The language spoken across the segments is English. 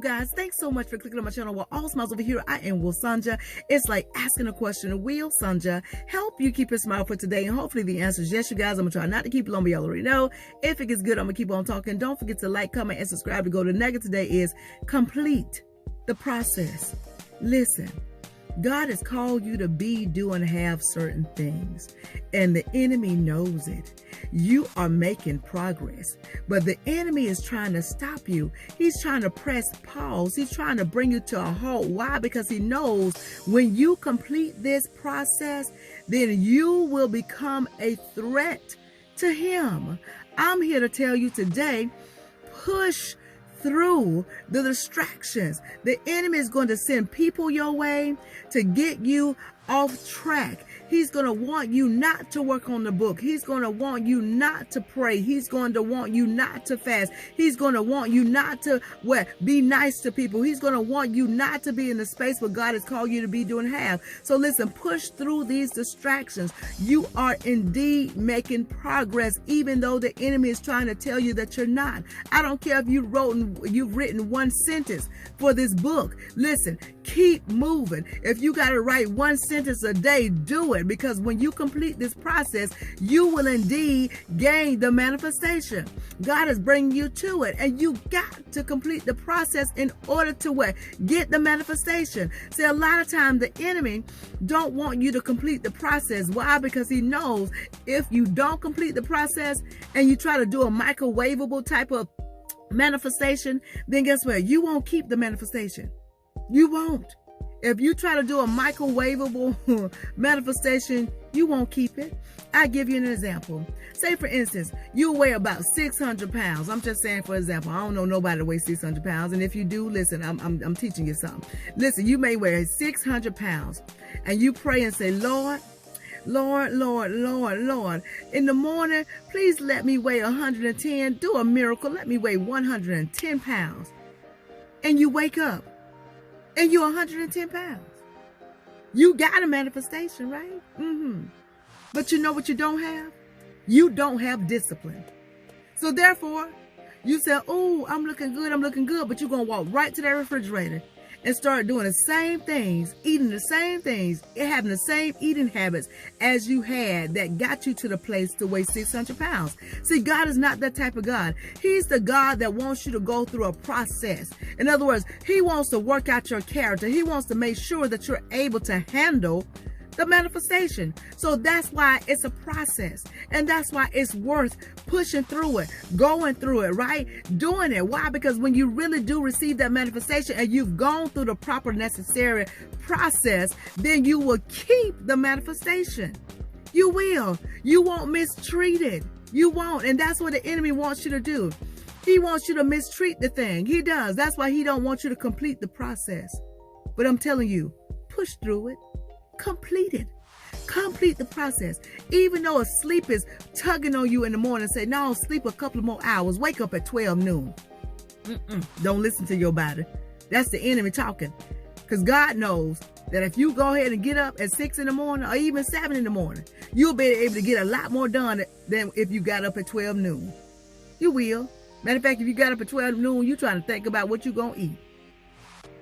guys, thanks so much for clicking on my channel. Well, all smiles over here. I am Will Sanja. It's like asking a question. Will Sanja help you keep your smile for today? And hopefully the answer is yes, you guys. I'm gonna try not to keep it long, but y'all already know. If it gets good, I'm gonna keep on talking. Don't forget to like, comment, and subscribe to go. The nugget today is complete the process. Listen, God has called you to be, do, and have certain things, and the enemy knows it. You are making progress, but the enemy is trying to stop you. He's trying to press pause. He's trying to bring you to a halt. Why? Because he knows when you complete this process, then you will become a threat to him. I'm here to tell you today, push through the distractions. The enemy is going to send people your way to get you off track. He's going to want you not to work on the book. He's going to want you not to pray. He's going to want you not to fast. He's going to want you not to be nice to people. He's going to want you not to be in the space where God has called you to be, doing have. So listen, push through these distractions. You are indeed making progress, even though the enemy is trying to tell you that you're not. I don't care if you've written one sentence for this book. Listen, keep moving. If you got to write one sentence a day, do it, because when you complete this process, you will indeed gain the manifestation. God is bringing you to it, and you got to complete the process in order to get the manifestation. See, a lot of times the enemy don't want you to complete the process. Why? Because he knows if you don't complete the process and you try to do a microwavable type of manifestation, then guess what? You won't keep the manifestation. You won't. If you try to do a microwavable manifestation, you won't keep it. I'll give you an example. Say, for instance, you weigh about 600 pounds. I'm just saying, for example. I don't know nobody that weighs 600 pounds. And if you do, listen, I'm teaching you something. Listen, you may weigh 600 pounds. And you pray and say, Lord, Lord, Lord, Lord, Lord, in the morning, please let me weigh 110. Do a miracle. Let me weigh 110 pounds. And you wake up and you're 110 pounds. You got a manifestation, right? But you know what you don't have? You don't have discipline. So therefore, you say, oh, I'm looking good, but you're going to walk right to that refrigerator and start doing the same things, eating the same things, having the same eating habits as you had that got you to the place to weigh 600 pounds. See, God is not that type of God. He's the God that wants you to go through a process. In other words, he wants to work out your character. He wants to make sure that you're able to handle the manifestation. So that's why it's a process, and that's why it's worth pushing through it, going through it, right? Doing it. Why? Because when you really do receive that manifestation and you've gone through the proper necessary process, then you will keep the manifestation. You will. You won't mistreat it. You won't. And that's what the enemy wants you to do. He wants you to mistreat the thing. He does. That's why he don't want you to complete the process. But I'm telling you, push through it. Complete it. Complete the process. Even though a sleep is tugging on you in the morning, say, no, sleep a couple of more hours. Wake up at 12 noon. Don't listen to your body. That's the enemy talking. Because God knows that if you go ahead and get up at 6 in the morning or even 7 in the morning, you'll be able to get a lot more done than if you got up at 12 noon. You will. Matter of fact, if you got up at 12 noon, you're trying to think about what you're going to eat.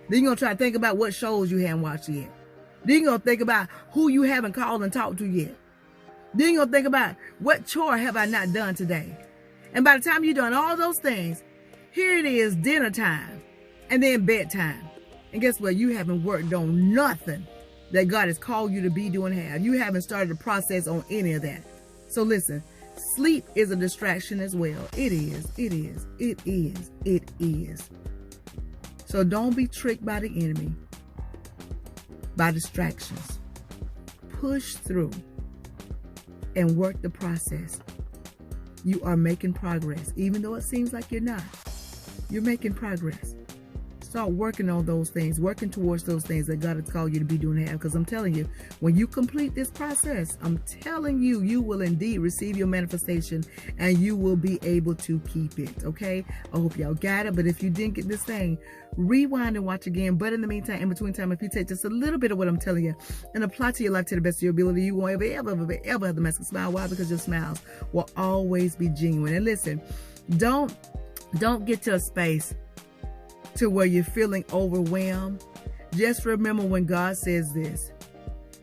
Then you're going to try to think about what shows you haven't watched yet. Then you're going to think about who you haven't called and talked to yet. Then you're going to think about what chore have I not done today. And by the time you've done all those things, here it is, dinner time, and then bedtime. And guess what? You haven't worked on nothing that God has called you to be, doing, have. You haven't started the process on any of that. So listen, sleep is a distraction as well. It is. It is. It is. It is. So don't be tricked by the enemy, by distractions. Push through and work the process. You are making progress. Even though it seems like you're not, you're making progress. Start working on those things, working towards those things that God has called you to be, doing, have. Because I'm telling you, when you complete this process, I'm telling you, you will indeed receive your manifestation and you will be able to keep it. Okay? I hope y'all got it. But if you didn't get this thing, rewind and watch again. But in the meantime, in between time, if you take just a little bit of what I'm telling you and apply to your life to the best of your ability, you won't ever have the massive smile. Why? Because your smiles will always be genuine. And listen, don't get to a space to where you're feeling overwhelmed, just remember when God says this: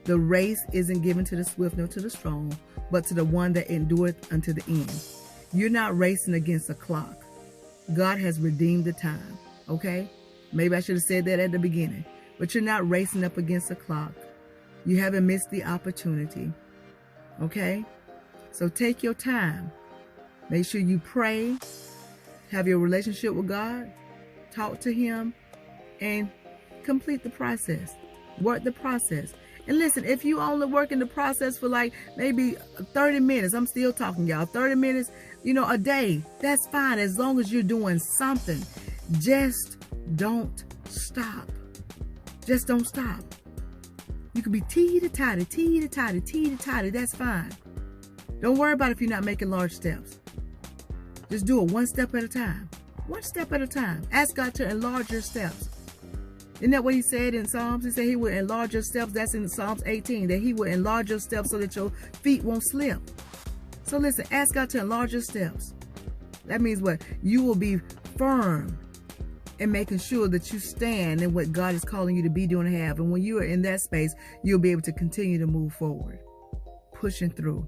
the race isn't given to the swift nor to the strong, but to the one that endureth unto the end. You're not racing against the clock. God has redeemed the time, okay? Maybe I should have said that at the beginning, but you're not racing up against the clock. You haven't missed the opportunity, okay? So take your time. Make sure you pray, have your relationship with God, talk to Him, and complete the process. Work the process. And listen, if you only work in the process for like maybe 30 minutes, I'm still talking, y'all, 30 minutes, a day, that's fine as long as you're doing something. Just don't stop. Just don't stop. You can be teeter-totter, teeter-totter, teeter-totter, that's fine. Don't worry about if you're not making large steps. Just do it one step at a time. One step at a time. Ask God to enlarge your steps. Isn't that what He said in Psalms? He said He would enlarge your steps. That's in Psalms 18, that He would enlarge your steps so that your feet won't slip. So listen, ask God to enlarge your steps. That means what? You will be firm in making sure that you stand in what God is calling you to be doing and have. And when you are in that space, you'll be able to continue to move forward, pushing through,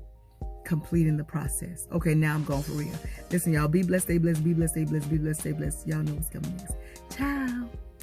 completing the process. Okay, now I'm going for real. Listen, y'all, be blessed, stay blessed, be blessed, stay blessed, be blessed, stay blessed. Y'all know what's coming next. Ciao.